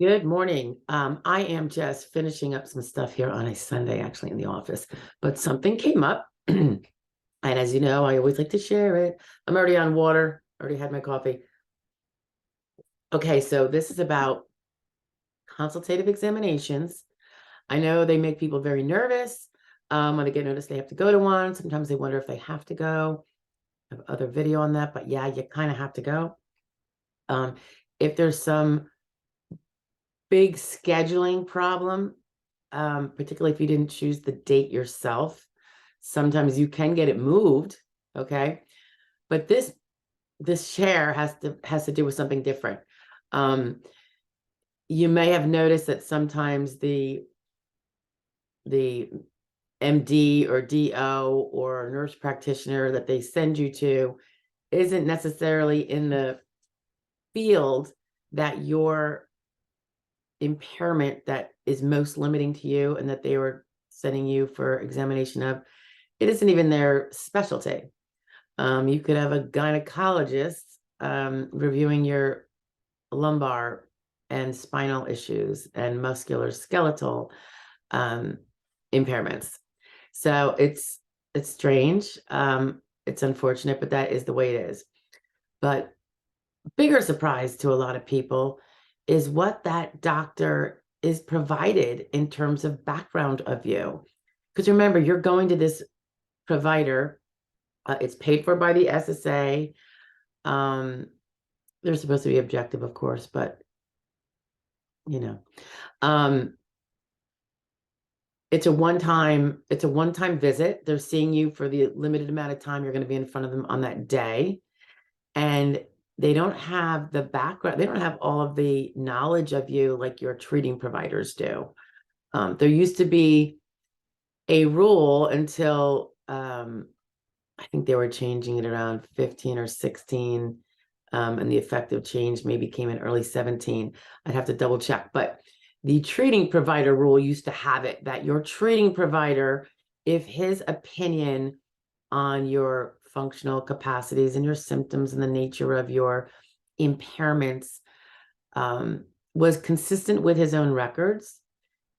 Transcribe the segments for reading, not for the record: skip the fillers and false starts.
Good morning. I am just finishing up some stuff here on a Sunday, actually, in the office, but something came up. And as you know, I always like to share it. I'm already on water, already had my coffee. Okay, so this is about consultative examinations. I know they make people very nervous. When they get notice they have to go to one. Sometimes they wonder if they have to go. I have other video on that, but yeah, you kind of have to go. Um, if there's some big scheduling problem, particularly if you didn't choose the date yourself. Sometimes you can get it moved, okay? But this share has to do with something different. You may have noticed that sometimes the MD or DO or nurse practitioner that they send you to isn't necessarily in the field that your impairment that is most limiting to you and that they were sending you for examination of, it isn't even their specialty. You could have a gynecologist reviewing your lumbar and spinal issues and musculoskeletal impairments. So it's strange. It's unfortunate, but that is the way it is. But bigger surprise to a lot of people is what that doctor is provided in terms of background of you. Because remember, you're going to this provider. It's paid for by the SSA. They're supposed to be objective, of course, but you know, um, it's a one-time visit. They're seeing you for the limited amount of time you're going to be in front of them on that day. And they don't have the background, they don't have all of the knowledge of you like your treating providers do. There used to be a rule until I think they were changing it around 15 or 16, and the effective change maybe came in early 17. I'd have to double check, but the treating provider rule used to have it that your treating provider, if his opinion on your functional capacities and your symptoms and the nature of your impairments was consistent with his own records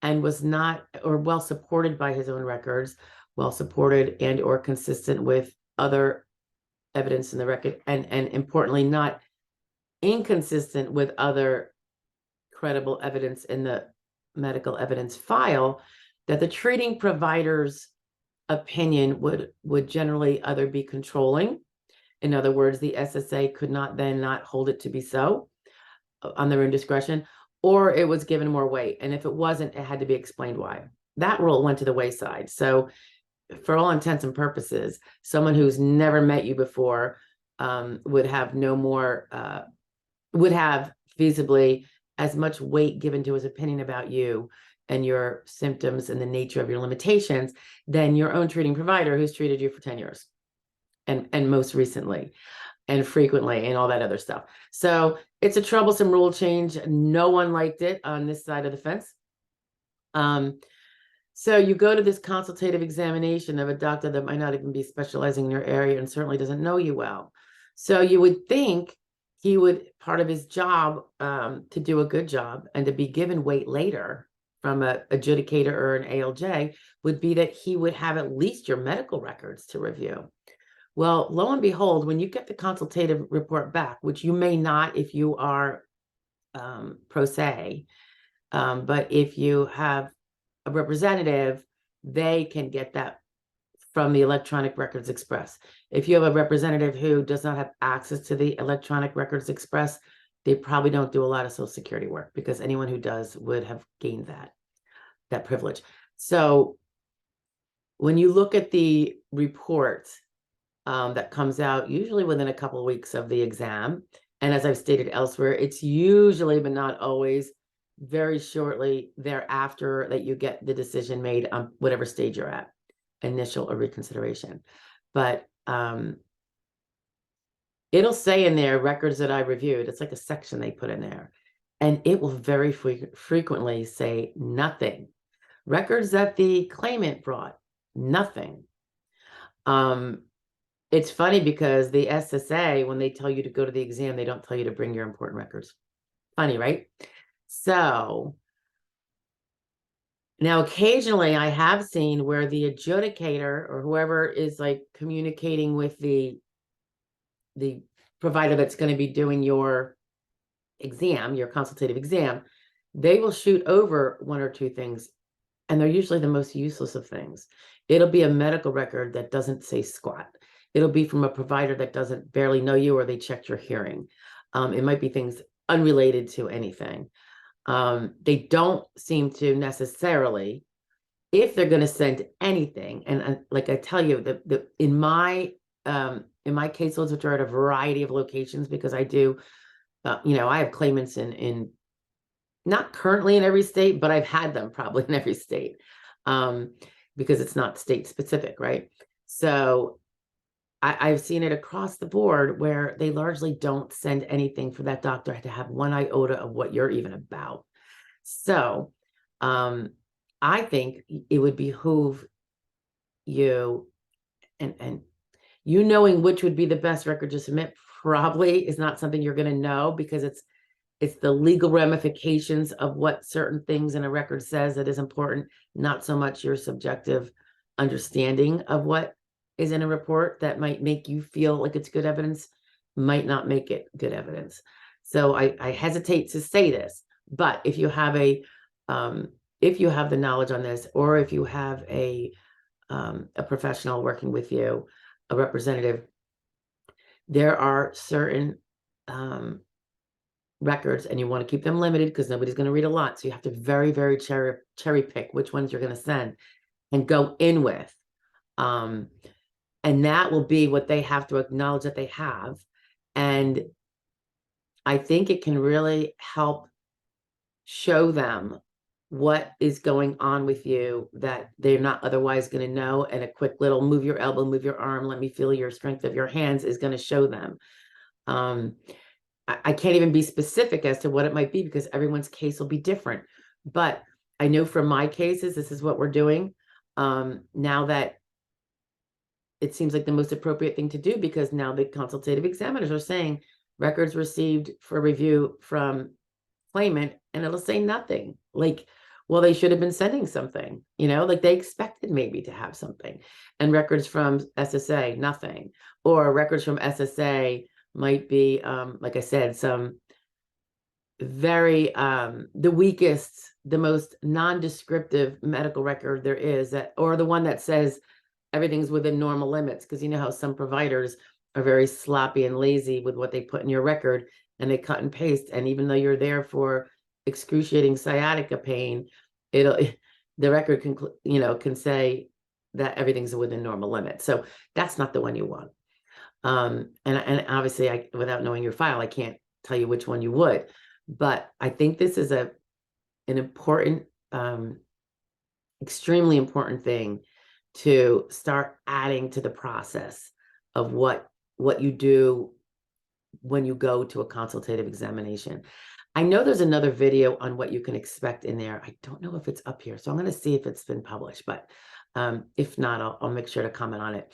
and was not, or well supported by his own records, well supported and or consistent with other evidence in the record, and importantly, not inconsistent with other credible evidence in the medical evidence file, that the treating provider's opinion would generally either be controlling. In other words, the SSA could not then not hold it to be so on their own discretion, or it was given more weight. And if it wasn't, it had to be explained why. That rule went to the wayside. So for all intents and purposes, someone who's never met you before would have no more, would have feasibly as much weight given to his opinion about you and your symptoms and the nature of your limitations than your own treating provider who's treated you for 10 years and most recently and frequently and all that other stuff. So it's a troublesome rule change. No one liked it on this side of the fence. So you go to this consultative examination of a doctor that might not even be specializing in your area and certainly doesn't know you well. So you would think he would, part of his job to do a good job and to be given weight later from an adjudicator or an ALJ would be that he would have at least your medical records to review. Well, lo and behold, when you get the consultative report back, which you may not if you are pro se, but if you have a representative, they can get that from the Electronic Records Express. If you have a representative who does not have access to the Electronic Records Express, they probably don't do a lot of Social Security work because anyone who does would have gained that privilege. So when you look at the report that comes out usually within a couple of weeks of the exam, and as I've stated elsewhere, it's usually, but not always, very shortly thereafter that you get the decision made on whatever stage you're at, initial or reconsideration. But it'll say in there records that I reviewed. It's like a section they put in there, and it will very frequently say nothing. Records that the claimant brought, nothing. It's funny because the SSA, when they tell you to go to the exam, they don't tell you to bring your important records. Funny, right? So now occasionally I have seen where the adjudicator or whoever is like communicating with the provider that's going to be doing your exam, your consultative exam, they will shoot over one or two things, and they're usually the most useless of things. It'll be a medical record that doesn't say squat. It'll be from a provider that doesn't barely know you, or they checked your hearing. It might be things unrelated to anything. They don't seem to necessarily, if they're going to send anything, and like I tell you, in my caseloads, which are at a variety of locations, because I do, I have claimants in not currently in every state, but I've had them probably in every state, because it's not state specific, right? So I've seen it across the board where they largely don't send anything for that doctor to have one iota of what you're even about. So I think it would behoove you, and you knowing which would be the best record to submit probably is not something you're going to know, because it's the legal ramifications of what certain things in a record says that is important, not so much your subjective understanding of what is in a report that might make you feel like it's good evidence, might not make it good evidence. So I hesitate to say this, but if you have the knowledge on this, or if you have a professional working with you, a representative, there are certain records, and you want to keep them limited because nobody's going to read a lot. So you have to very, very cherry pick which ones you're going to send and go in with. And that will be what they have to acknowledge that they have. And I think it can really help show them what is going on with you that they're not otherwise going to know. And a quick little move your elbow, move your arm, let me feel your strength of your hands is going to show them. I can't even be specific as to what it might be because everyone's case will be different. But I know from my cases, this is what we're doing. Now that it seems like the most appropriate thing to do, because now the consultative examiners are saying records received for review from claimant, and it'll say nothing. Like, well, they should have been sending something, like they expected maybe to have something. And records from SSA, nothing. Or records from SSA might be, like I said, some very, the weakest, the most non-descriptive medical record there is, or the one that says everything's within normal limits. Because you know how some providers are very sloppy and lazy with what they put in your record, and they cut and paste. And even though you're there for excruciating sciatica pain, the record can say that everything's within normal limits. So that's not the one you want. And obviously, without knowing your file, I can't tell you which one you would. But I think this is an important, extremely important thing to start adding to the process of what you do when you go to a consultative examination. I know there's another video on what you can expect in there. I don't know if it's up here, so I'm going to see if it's been published, but if not, I'll make sure to comment on it.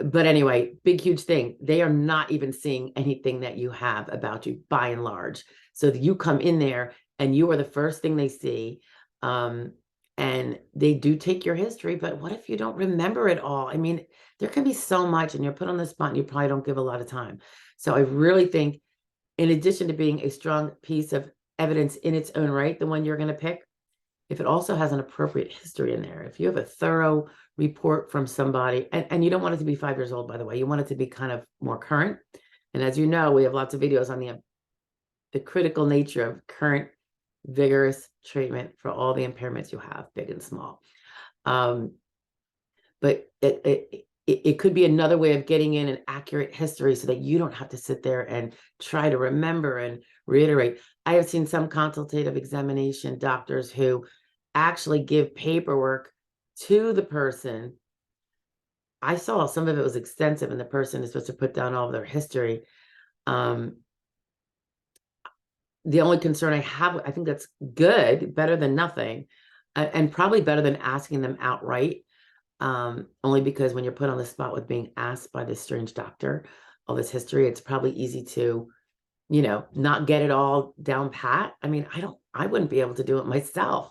But anyway, big, huge thing. They are not even seeing anything that you have about you by and large. So you come in there and you are the first thing they see. And they do take your history, but what if you don't remember it all? I mean, there can be so much, and you're put on the spot and you probably don't give a lot of time. So I really think, in addition to being a strong piece of evidence in its own right, the one you're going to pick, if it also has an appropriate history in there, if you have a thorough report from somebody, and you don't want it to be 5 years old, by the way, you want it to be kind of more current. And as you know, we have lots of videos on the critical nature of current vigorous treatment for all the impairments you have, big and small. But it could be another way of getting in an accurate history so that you don't have to sit there and try to remember and reiterate. I have seen some consultative examination doctors who actually give paperwork to the person. I saw some of it was extensive, and the person is supposed to put down all of their history. The only concern I have, I think that's good, better than nothing, and probably better than asking them outright, only because when you're put on the spot with being asked by this strange doctor all this history, it's probably easy to not get it all down pat. I mean, I wouldn't be able to do it myself.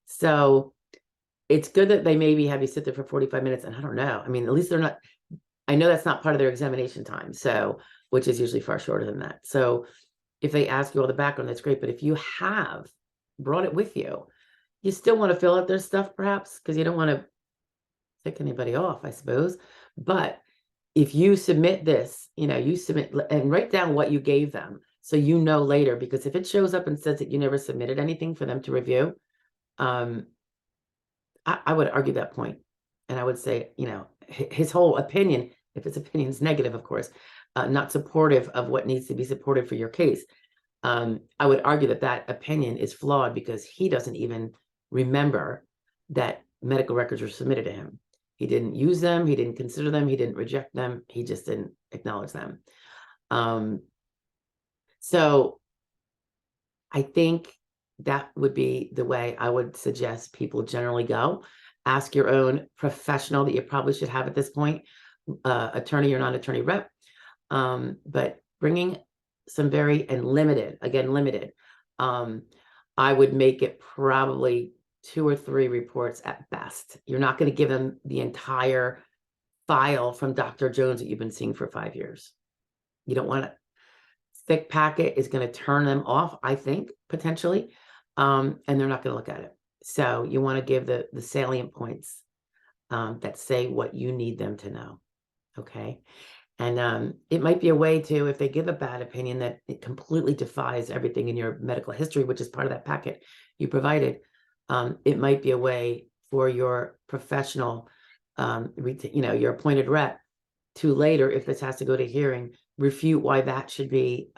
So it's good that they maybe have you sit there for 45 minutes. And I don't know. I mean, at least they're not, I know that's not part of their examination time. So, which is usually far shorter than that. So if they ask you all the background, that's great. But if you have brought it with you, you still want to fill out their stuff perhaps, because you don't want to tick anybody off, I suppose. But if you submit this, you submit and write down what you gave them. So later, because if it shows up and says that you never submitted anything for them to review, I would argue that point. And I would say, his whole opinion, if his opinion is negative, of course, not supportive of what needs to be supported for your case. I would argue that opinion is flawed because he doesn't even remember that medical records were submitted to him. He didn't use them. He didn't consider them. He didn't reject them. He just didn't acknowledge them. So I think that would be the way I would suggest people generally go. Ask your own professional that you probably should have at this point, attorney or non-attorney rep. But bringing some limited, I would make it probably 2 or 3 reports at best. You're not going to give them the entire file from Dr. Jones that you've been seeing for 5 years. You don't want to. Thick packet is going to turn them off, I think, potentially, and they're not going to look at it. So you want to give the salient points that say what you need them to know, okay? And it might be a way to, if they give a bad opinion that it completely defies everything in your medical history, which is part of that packet you provided, it might be a way for your professional, your appointed rep to later, if this has to go to hearing, refute why that should be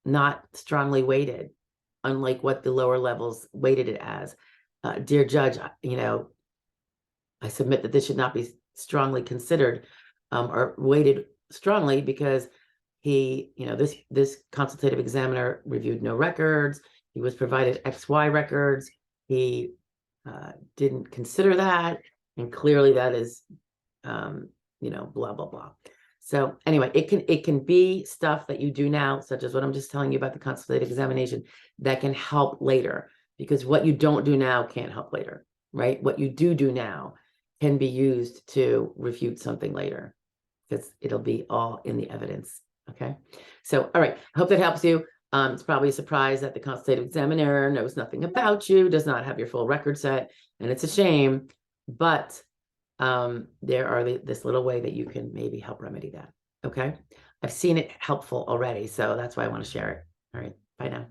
not strongly weighted, unlike what the lower levels weighted it as. Dear judge, I submit that this should not be strongly considered or weighted strongly because he, this consultative examiner reviewed no records. He was provided XY records. He didn't consider that. And clearly that is, blah, blah, blah. So anyway, it can be stuff that you do now, such as what I'm just telling you about the consultative examination, that can help later, because what you don't do now can't help later, right? What you do now can be used to refute something later, because it'll be all in the evidence. Okay. So, all right. I hope that helps you. It's probably a surprise that the consultative examiner knows nothing about you, does not have your full record set, and it's a shame, but there are this little way that you can maybe help remedy that. Okay. I've seen it helpful already, so that's why I want to share it. All right. Bye now.